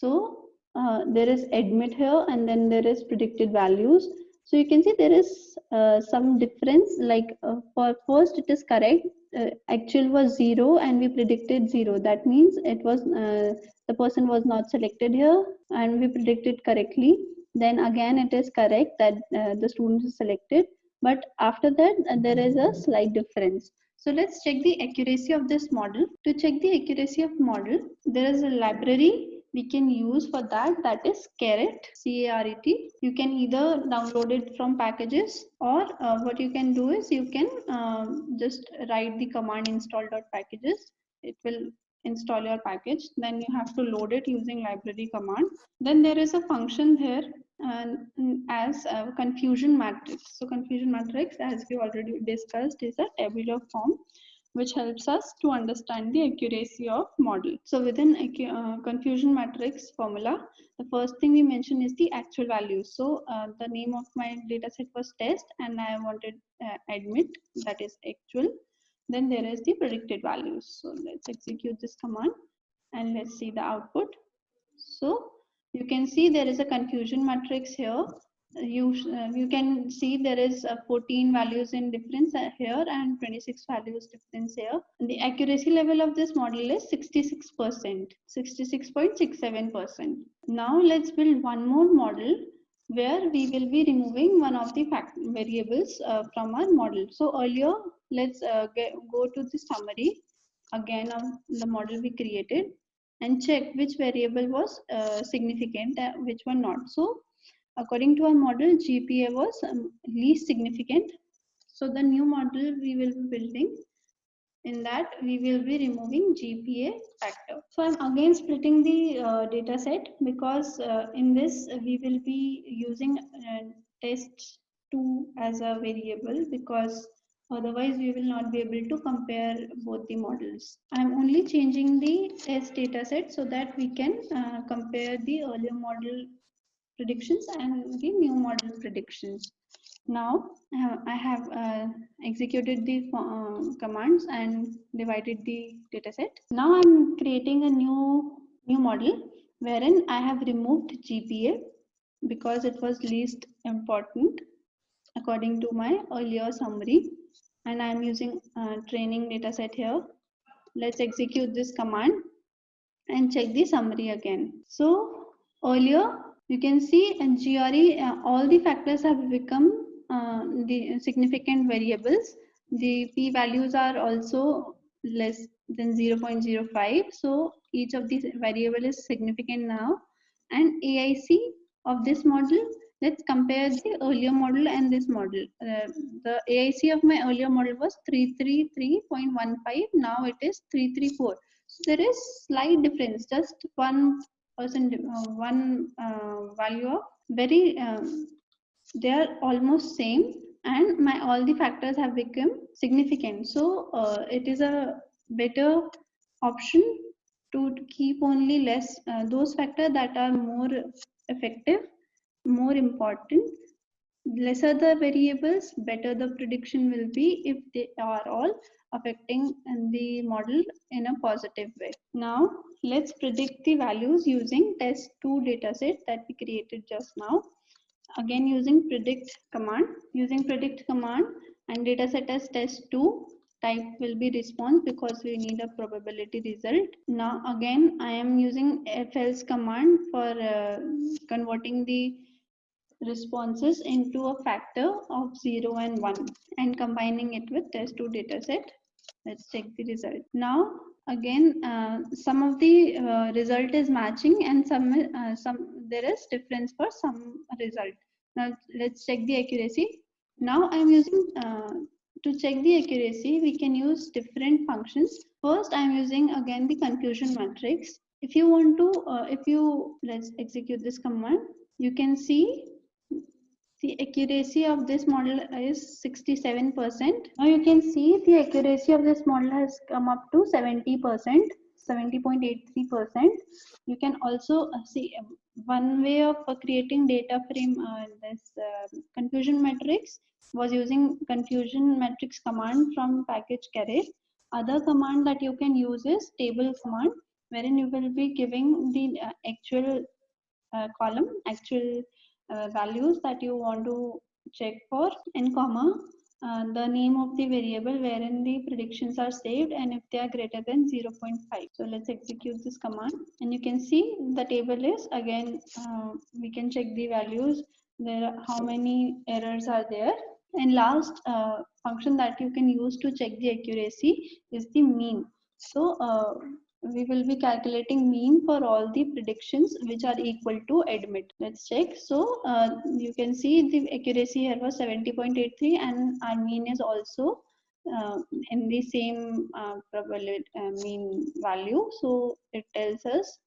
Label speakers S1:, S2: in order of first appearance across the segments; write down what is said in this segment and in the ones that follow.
S1: So there is admit here, and then there is predicted values. So you can see there is some difference, like for first it is correct, actual was 0 and we predicted 0. That means it was the person was not selected here and we predicted correctly. Then again it is correct that the student is selected, but after that there is a slight difference. So let's check the accuracy of this model. To check the accuracy of model, there is a library we can use for that, that is caret, C-A-R-E-T. You can either download it from packages, or what you can do is you can just write the command install.packages. It will install your package. Then you have to load it using library command. Then there is a function here as a confusion matrix. So confusion matrix, as we already discussed, is a tabular form which helps us to understand the accuracy of model. So within confusion matrix formula, the first thing we mention is the actual value. So the name of my dataset was test and I wanted admit, that is actual. Then there is the predicted values. So let's execute this command and let's see the output. So you can see there is a confusion matrix here. You can see there is 14 values in difference here and 26 values difference here. The accuracy level of this model is 66%, 66.67%. Now let's build one more model where we will be removing one of the variables from our model. So earlier, let's go to the summary again of the model we created and check which variable was significant, which one not. So according to our model, GPA was least significant. So the new model we will be building, in that we will be removing GPA factor. So I'm again splitting the data set, because in this we will be using test2 as a variable, because otherwise we will not be able to compare both the models. I'm only changing the test data set so that we can compare the earlier model predictions and the new model predictions. Now I have executed the commands and divided the dataset. Now I'm creating a new model wherein I have removed GPA because it was least important according to my earlier summary, and I'm using training dataset here. Let's execute this command and check the summary again. So earlier you can see in GRE all the factors have become the significant variables. The p values are also less than 0.05, so each of these variable is significant now. And AIC of this model, let's compare the earlier model and this model. The AIC of my earlier model was 333.15, now it is 334. So there is slight difference, just 1% value of very they are almost same, and my all the factors have become significant. So it is a better option to keep only less those factors that are more effective, more important. Lesser the variables, better the prediction will be if they are all affecting the model in a positive way. Now let's predict the values using test2 dataset that we created just now. Again using predict command. Using predict command and dataset as test2, type will be response because we need a probability result. Now again I am using felse command for converting the responses into a factor of 0 and 1 and combining it with test2 dataset. Let's check the result. Now again some of the result is matching and some there is difference for some result. Now let's check the accuracy. Now I'm using to check the accuracy, we can use different functions. First I'm using again the confusion matrix. If you want to let's execute this command, you can see the accuracy of this model is 67%. Now you can see the accuracy of this model has come up to 70%, 70.83%. You can also see one way of creating data frame this confusion matrix was using confusion matrix command from package caret. Other command that you can use is table command. wherein you will be giving the actual column, actual values that you want to check for, and comma the name of the variable wherein the predictions are saved, and if they are greater than 0.5. So let's execute this command, and you can see the table is again, we can check the values, there are how many errors are there. And last function that you can use to check the accuracy is the mean. So we will be calculating mean for all the predictions which are equal to admit. Let's check. So you can see the accuracy here was 70.83, and our mean is also uh, in the same probability mean value. So it tells us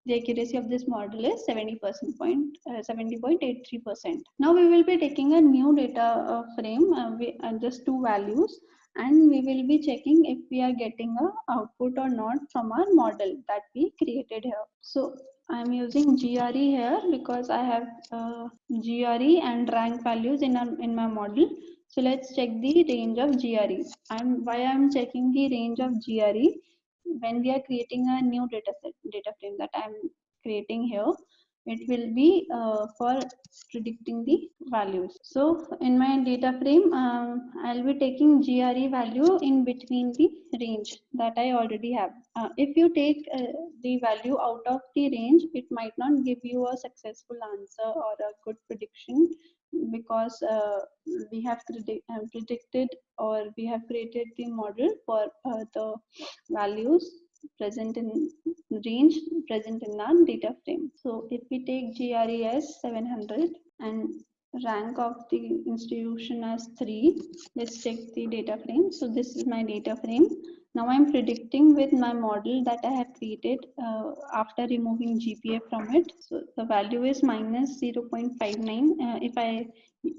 S1: the accuracy of this model is 70.83%. Now we will be taking a new data frame, just two values, and we will be checking if we are getting a output or not from our model that we created here. So I am using GRE here because I have GRE and rank values in my model. So let's check the range of GRE. Why I'm checking the range of GRE when we are creating a new data frame that I'm creating here. It will be for predicting the values. So in my data frame, I'll be taking GRE value in between the range that I already have. If you take the value out of the range, it might not give you a successful answer or a good prediction, because we have predicted, or we have created the model for the values present in range present in our data frame. So if we take GRE as 700 and rank of the institution as 3, let's check the data frame. So this is my data frame. Now I'm predicting with my model that I have created after removing GPA from it. So the value is minus 0.59. If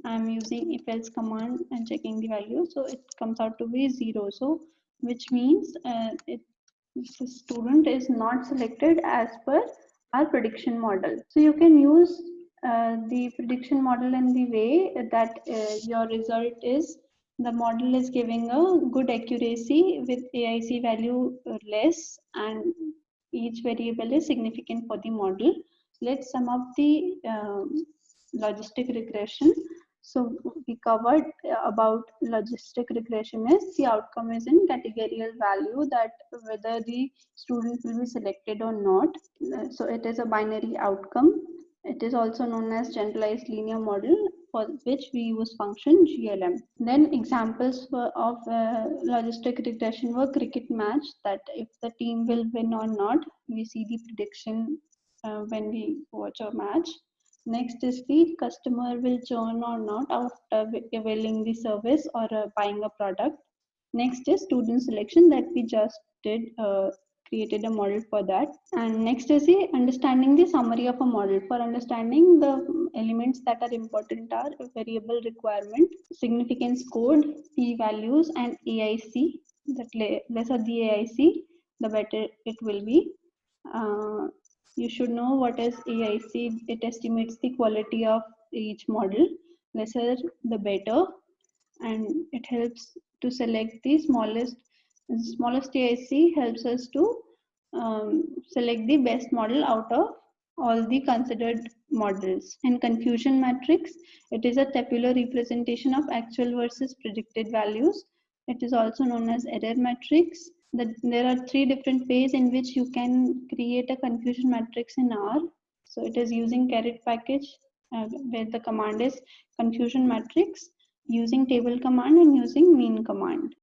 S1: I'm using if else command and checking the value, so it comes out to be 0. So which means the student is not selected as per our prediction model. So you can use the prediction model in the way that your result is, the model is giving a good accuracy with AIC value less, and each variable is significant for the model. Let's sum up the logistic regression. So we covered about logistic regression is the outcome is in categorical value, that whether the student will be selected or not. So it is a binary outcome. It is also known as generalized linear model, for which we use function GLM. Then examples of logistic regression were cricket match, that if the team will win or not, we see the prediction when we watch a match. Next is the customer will churn or not after availing the service or buying a product. Next is student selection, that we just did created a model for that. And next is the understanding the summary of a model. For understanding the elements that are important are variable requirement, significance code, p-values, and AIC. That lesser the AIC, the better it will be. You should know what is AIC. It estimates the quality of each model. Lesser the better, and it helps to select the smallest AIC helps us to select the best model out of all the considered models. And confusion matrix, it is a tabular representation of actual versus predicted values. It is also known as error matrix. There are 3 different ways in which you can create a confusion matrix in R. So it is using caret package, where the command is confusion matrix, using table command, and using mean command.